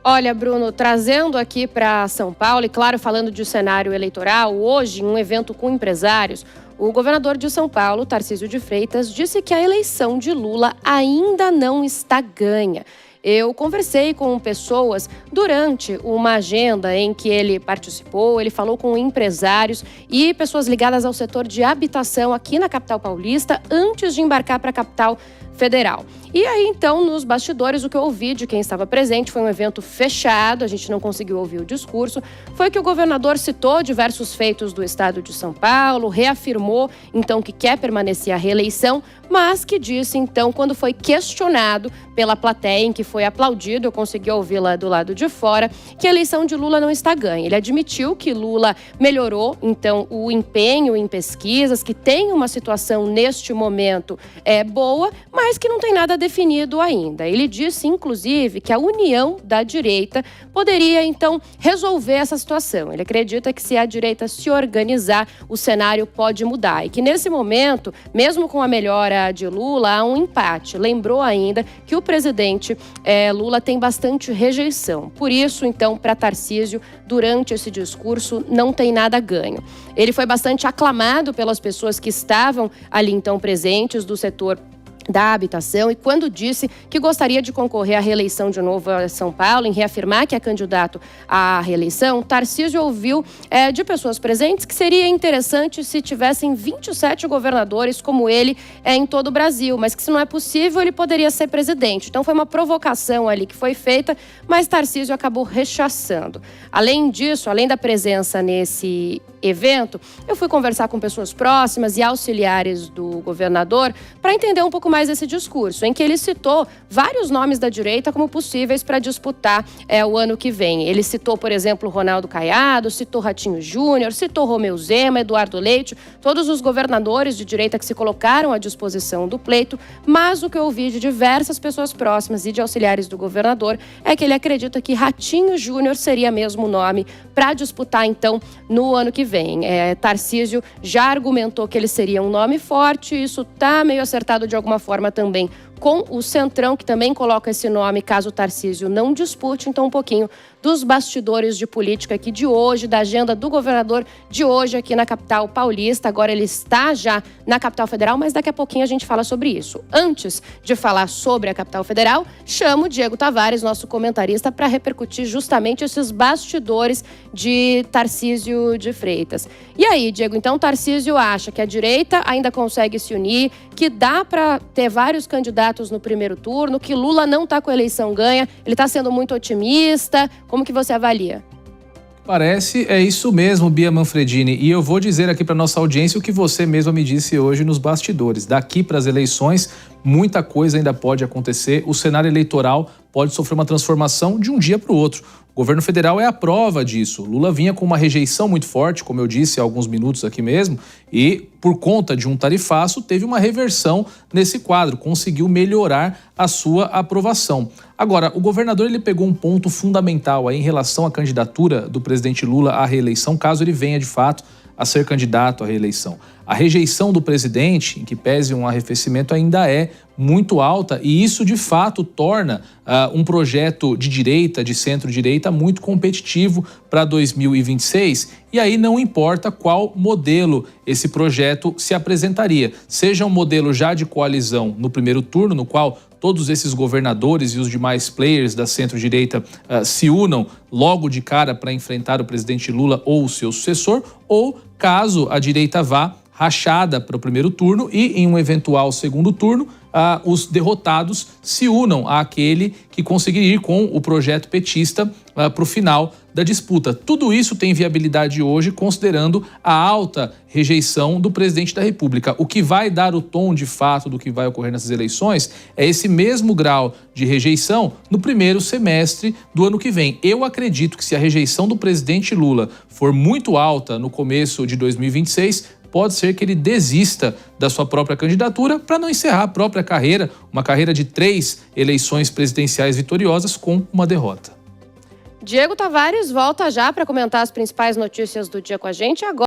Olha, Bruno, trazendo aqui para São Paulo, e claro, falando de cenário eleitoral, hoje, em um evento com empresários, o governador de São Paulo, Tarcísio de Freitas, disse que a eleição de Lula ainda não está ganha. Eu conversei com pessoas durante uma agenda em que ele participou, ele falou com empresários e pessoas ligadas ao setor de habitação aqui na capital paulista antes de embarcar para a capital federal. E aí, então, nos bastidores, o que eu ouvi de quem estava presente foi um evento fechado, a gente não conseguiu ouvir o discurso, foi que o governador citou diversos feitos do estado de São Paulo, reafirmou, então, que quer permanecer à reeleição, mas que disse, então, quando foi questionado pela plateia, em que foi aplaudido, eu consegui ouvi-la do lado de fora, que a eleição de Lula não está ganha. Ele admitiu que Lula melhorou, então, o empenho em pesquisas, que tem uma situação neste momento boa, mas que não tem nada definido ainda. Ele disse, inclusive, que a união da direita poderia, então, resolver essa situação. Ele acredita que se a direita se organizar, o cenário pode mudar e que, nesse momento, mesmo com a melhora de Lula, há um empate. Lembrou ainda que o presidente Lula tem bastante rejeição. Por isso, então, para Tarcísio, durante esse discurso, não tem nada ganho. Ele foi bastante aclamado pelas pessoas que estavam ali, então, presentes do setor da habitação, e quando disse que gostaria de concorrer à reeleição de novo a São Paulo, em reafirmar que é candidato à reeleição, Tarcísio ouviu de pessoas presentes que seria interessante se tivessem 27 governadores como ele em todo o Brasil, mas que se não é possível, ele poderia ser presidente. Então foi uma provocação ali que foi feita, mas Tarcísio acabou rechaçando. Além disso, além da presença nesse evento, eu fui conversar com pessoas próximas e auxiliares do governador para entender um pouco mais esse discurso, em que ele citou vários nomes da direita como possíveis para disputar o ano que vem. Ele citou, por exemplo, Ronaldo Caiado, citou Ratinho Júnior, citou Romeu Zema, Eduardo Leite, todos os governadores de direita que se colocaram à disposição do pleito, mas o que eu ouvi de diversas pessoas próximas e de auxiliares do governador é que ele acredita que Ratinho Júnior seria mesmo o nome para disputar, então, no ano que vem. Tarcísio já argumentou que ele seria um nome forte, isso está meio acertado de alguma forma também com o Centrão, que também coloca esse nome caso o Tarcísio não dispute. Então, um pouquinho dos bastidores de política aqui de hoje, da agenda do governador de hoje aqui na capital paulista. Agora ele está já na capital federal, mas daqui a pouquinho a gente fala sobre isso. Antes de falar sobre a capital federal, chamo o Diego Tavares, nosso comentarista, para repercutir justamente esses bastidores de Tarcísio de Freitas. E aí, Diego, então Tarcísio acha que a direita ainda consegue se unir, que dá para ter vários candidatos no primeiro turno, que Lula não está com a eleição ganha, ele está sendo muito otimista. Como que você avalia? Parece, é isso mesmo, Bia Manfredini. E eu vou dizer aqui para nossa audiência o que você mesma me disse hoje nos bastidores. Daqui para as eleições, muita coisa ainda pode acontecer. O cenário eleitoral pode sofrer uma transformação de um dia para o outro. O governo federal é a prova disso. Lula vinha com uma rejeição muito forte, como eu disse há alguns minutos aqui mesmo, e por conta de um tarifaço teve uma reversão nesse quadro, conseguiu melhorar a sua aprovação. Agora, o governador ele pegou um ponto fundamental aí em relação à candidatura do presidente Lula à reeleição, caso ele venha de fato a ser candidato à reeleição. A rejeição do presidente, em que pese um arrefecimento, ainda é muito alta e isso, de fato, torna um projeto de direita, de centro-direita, muito competitivo para 2026. E aí não importa qual modelo esse projeto se apresentaria. Seja um modelo já de coalizão no primeiro turno, no qual todos esses governadores e os demais players da centro-direita se unam logo de cara para enfrentar o presidente Lula ou o seu sucessor, ou caso a direita vá rachada para o primeiro turno e, em um eventual segundo turno, os derrotados se unam àquele que conseguir ir com o projeto petista para o final da disputa. Tudo isso tem viabilidade hoje, considerando a alta rejeição do presidente da República. O que vai dar o tom de fato do que vai ocorrer nessas eleições é esse mesmo grau de rejeição no primeiro semestre do ano que vem. Eu acredito que se a rejeição do presidente Lula for muito alta no começo de 2026, pode ser que ele desista da sua própria candidatura para não encerrar a própria carreira, uma carreira de 3 eleições presidenciais vitoriosas com uma derrota. Diego Tavares volta já para comentar as principais notícias do dia com a gente agora.